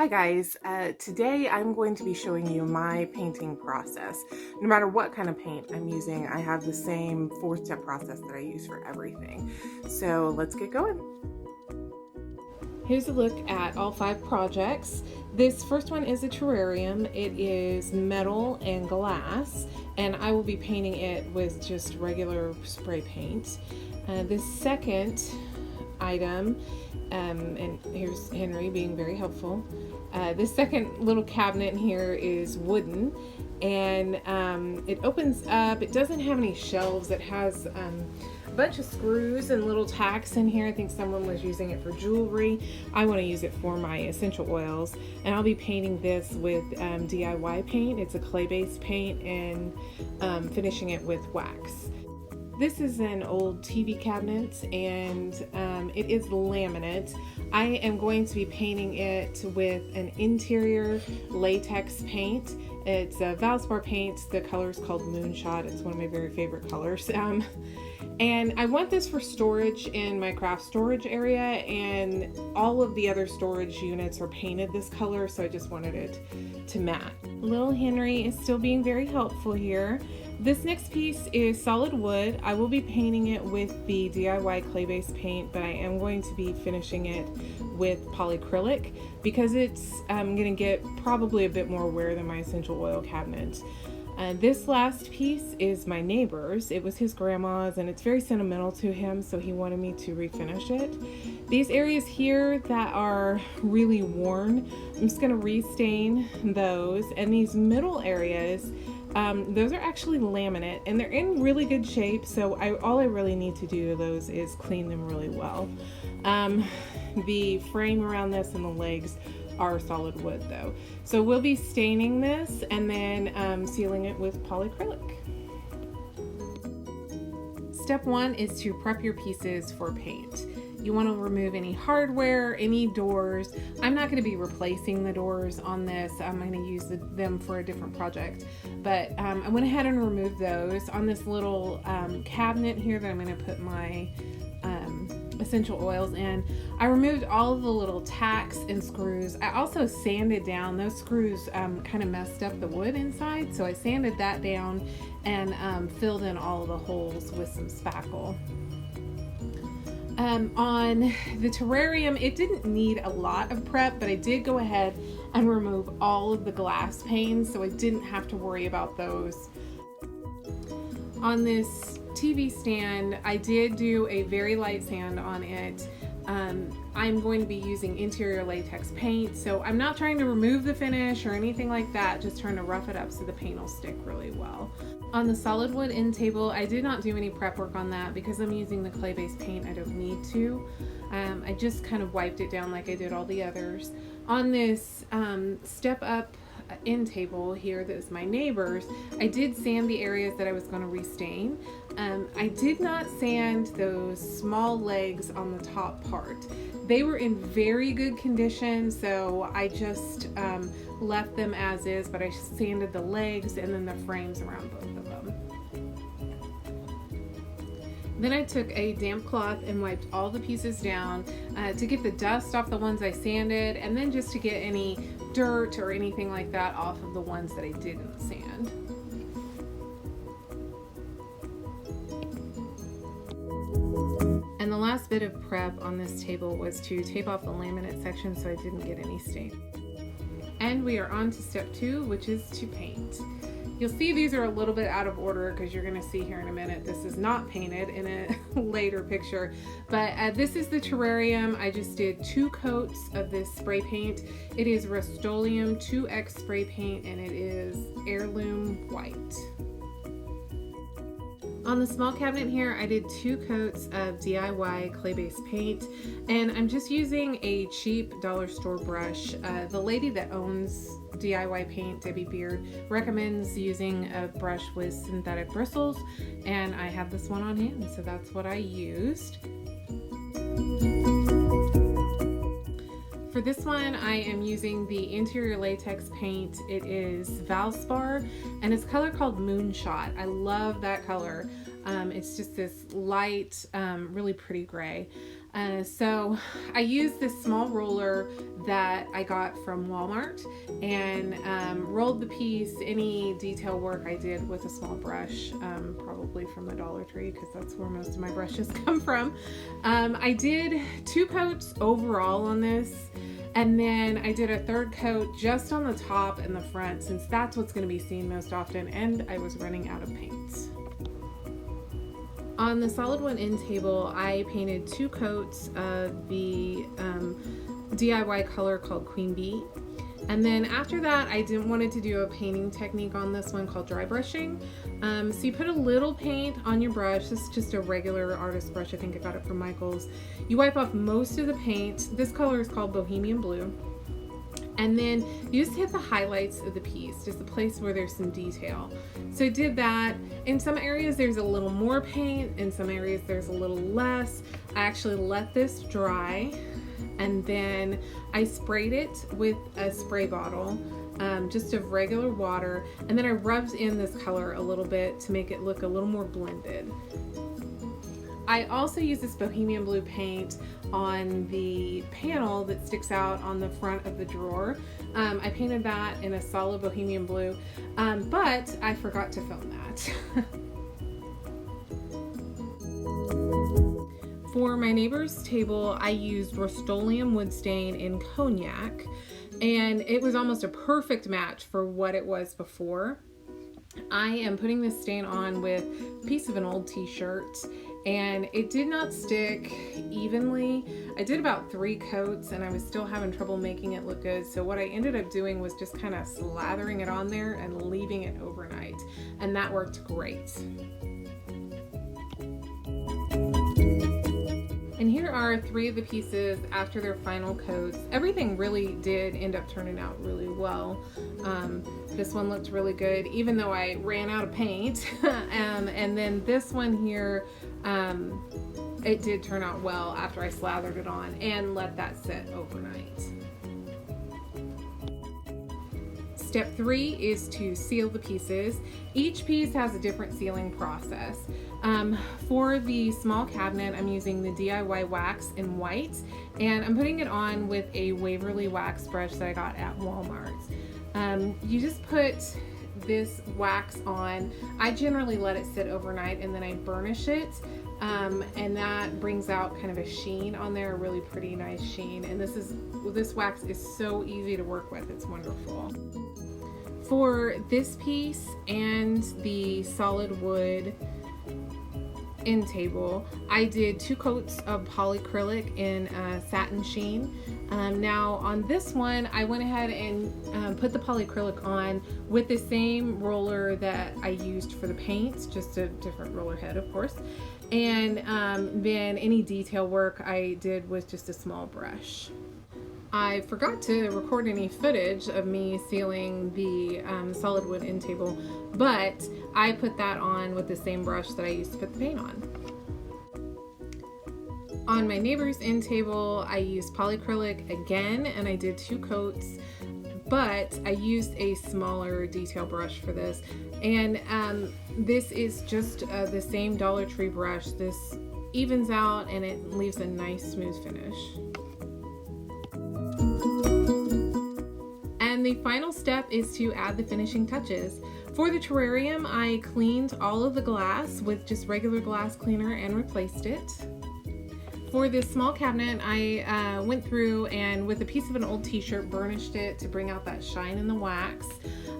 Hi guys, today I'm going to be showing you my painting process. No matter what kind of paint I'm using, I have the same 4-step process that I use for everything. So let's get going. Here's a look at all 5 projects. This first one is a terrarium. It is metal and glass, and I will be painting it with just regular spray paint. This second item, and here's Henry being very helpful. This second little cabinet here is wooden, and it opens up. It doesn't have any shelves. It has a bunch of screws and little tacks in here. I think someone was using it for jewelry. I want to use it for my essential oils, and I'll be painting this with DIY paint. It's a clay-based paint, and finishing it with wax. This is an old TV cabinet, and it is laminate. I am going to be painting it with an interior latex paint. It's a Valspar paint. The color is called Moonshot. It's one of my very favorite colors. And I want this for storage in my craft storage area, and all of the other storage units are painted this color, so I just wanted it to match. Little Henry is still being very helpful here. This next piece is solid wood. I will be painting it with the DIY clay-based paint, but I am going to be finishing it with polyacrylic because it's going to get probably a bit more wear than my essential oil cabinet. This last piece is my neighbor's. It was his grandma's, and it's very sentimental to him, so he wanted me to refinish it. These areas here that are really worn, I'm just going to restain those, and these middle areas, those are actually laminate, and they're in really good shape, so all I really need to do to those is clean them really well. The frame around this and the legs are solid wood though. So we'll be staining this and then sealing it with polyacrylic. Step 1 is to prep your pieces for paint. You want to remove any hardware, any doors. I'm not going to be replacing the doors on this. I'm going to use them for a different project. But I went ahead and removed those. On this little cabinet here that I'm going to put my essential oils in, I removed all of the little tacks and screws. I also sanded down. Those screws kind of messed up the wood inside, so I sanded that down and filled in all of the holes with some spackle. On the terrarium, it didn't need a lot of prep, but I did go ahead and remove all of the glass panes, so I didn't have to worry about those. On this TV stand, I did do a very light sand on it. I'm going to be using interior latex paint, so I'm not trying to remove the finish or anything like that, just trying to rough it up so the paint will stick really well. On the solid wood end table, I did not do any prep work on that because I'm using the clay-based paint. I don't need to. I just kind of wiped it down like I did all the others. On this step up end table here that is my neighbor's, I did sand the areas that I was going to restain. I did not sand those small legs on the top part. They were in very good condition, so I just left them as is, but I sanded the legs and then the frames around both of them. Then I took a damp cloth and wiped all the pieces down to get the dust off the ones I sanded, and then just to get any dirt or anything like that off of the ones that I didn't sand. And the last bit of prep on this table was to tape off the laminate section so I didn't get any stain. And we are on to step 2, which is to paint. You'll see these are a little bit out of order because you're going to see here in a minute this is not painted in a later picture, but this is the terrarium. I just did 2 coats of this spray paint. It is Rust-Oleum 2X spray paint, and it is heirloom white. On the small cabinet here, I did 2 coats of DIY clay-based paint, and I'm just using a cheap dollar store brush. The lady that owns DIY paint, Debbie Beard, recommends using a brush with synthetic bristles, and I have this one on hand, so that's what I used. For this one, I am using the interior latex paint. It is Valspar, and it's color called Moonshot. I love that color. It's just this light, really pretty gray. So I used this small roller that I got from Walmart and rolled the piece. Any detail work I did with a small brush, probably from the Dollar Tree, because that's where most of my brushes come from. I did 2 coats overall on this, and then I did a 3rd coat just on the top and the front, since that's what's going to be seen most often, and I was running out of paint. On the solid wood end table, I painted 2 coats of the DIY color called Queen Bee. And then after that, I didn't wanted to do a painting technique on this one called dry brushing. So you put a little paint on your brush. This is just a regular artist brush. I think I got it from Michael's. You wipe off most of the paint. This color is called Bohemian Blue. And then you just hit the highlights of the piece, just the place where there's some detail. So I did that. In some areas there's a little more paint, in some areas there's a little less. I actually let this dry, and then I sprayed it with a spray bottle, just of regular water, and then I rubbed in this color a little bit to make it look a little more blended. I also use this Bohemian Blue paint on the panel that sticks out on the front of the drawer. I painted that in a solid Bohemian Blue, but I forgot to film that. For my neighbor's table, I used Rust-Oleum wood stain in Cognac, and it was almost a perfect match for what it was before. I am putting this stain on with a piece of an old t-shirt, and it did not stick evenly. I did about 3 coats and I was still having trouble making it look good. So what I ended up doing was just kind of slathering it on there and leaving it overnight, and that worked great. And here are 3 of the pieces after their final coats. Everything really did end up turning out really well. This one looked really good, even though I ran out of paint. And then this one here, it did turn out well after I slathered it on and let that sit overnight. Step 3 is to seal the pieces. Each piece has a different sealing process. For the small cabinet, I'm using the DIY wax in white, and I'm putting it on with a Waverly wax brush that I got at Walmart. You just put this wax on. I generally let it sit overnight and then I burnish it, and that brings out kind of a sheen on there, a really pretty nice sheen. And this wax is so easy to work with. It's wonderful. For this piece and the solid wood end table, I did 2 coats of polyacrylic in satin sheen. Now on this one, I went ahead and put the polyacrylic on with the same roller that I used for the paint, just a different roller head, of course. And then any detail work I did with just a small brush. I forgot to record any footage of me sealing the solid wood end table, but I put that on with the same brush that I used to put the paint on. On my neighbor's end table, I used polyacrylic again, and I did 2 coats, but I used a smaller detail brush for this. And this is just the same Dollar Tree brush. This evens out and it leaves a nice smooth finish. And the final step is to add the finishing touches. For the terrarium, I cleaned all of the glass with just regular glass cleaner and replaced it. For this small cabinet, I went through and with a piece of an old t-shirt burnished it to bring out that shine in the wax.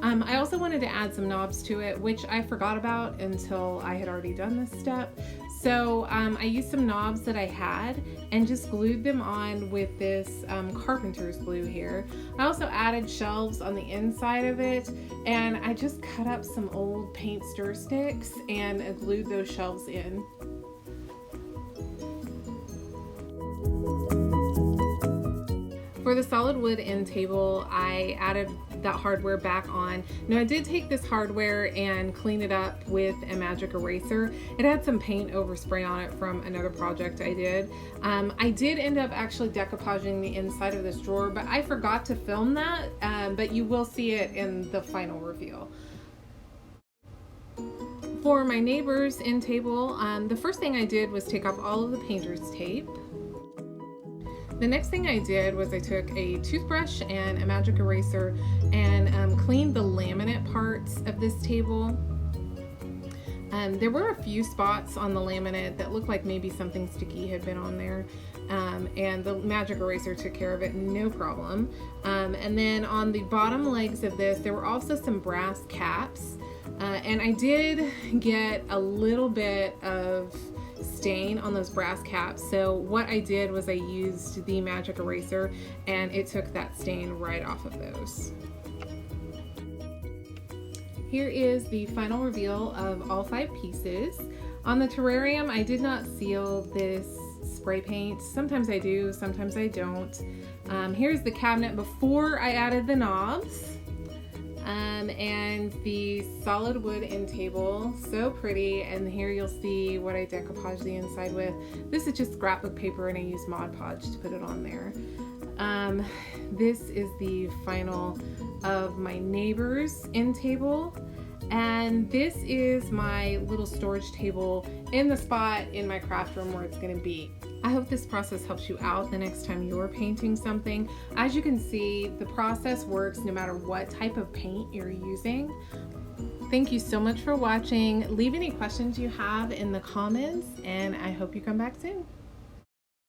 I also wanted to add some knobs to it, which I forgot about until I had already done this step. So I used some knobs that I had and just glued them on with this carpenter's glue here. I also added shelves on the inside of it, and I just cut up some old paint stir sticks and glued those shelves in. For the solid wood end table, I added that hardware back on. Now I did take this hardware and clean it up with a magic eraser. It had some paint overspray on it from another project I did. I did end up actually decoupaging the inside of this drawer, but I forgot to film that, but you will see it in the final reveal. For my neighbor's end table, the first thing I did was take off all of the painter's tape. The next thing I did was I took a toothbrush and a magic eraser and cleaned the laminate parts of this table. There were a few spots on the laminate that looked like maybe something sticky had been on there, and the magic eraser took care of it, no problem. And then on the bottom legs of this, there were also some brass caps, and I did get a little bit of stain on those brass caps. So what I did was I used the magic eraser and it took that stain right off of those. Here is the final reveal of all 5 pieces. On the terrarium, I did not seal this spray paint. Sometimes I do, sometimes I don't. Here's the cabinet before I added the knobs. And the solid wood end table, so pretty. And here you'll see what I decoupage the inside with. This is just scrapbook paper and I use Mod Podge to put it on there. This is the final of my neighbor's end table. And this is my little storage table in the spot in my craft room where it's going to be. I hope this process helps you out the next time you're painting something. As you can see, the process works no matter what type of paint you're using. Thank you so much for watching. Leave any questions you have in the comments, and I hope you come back soon.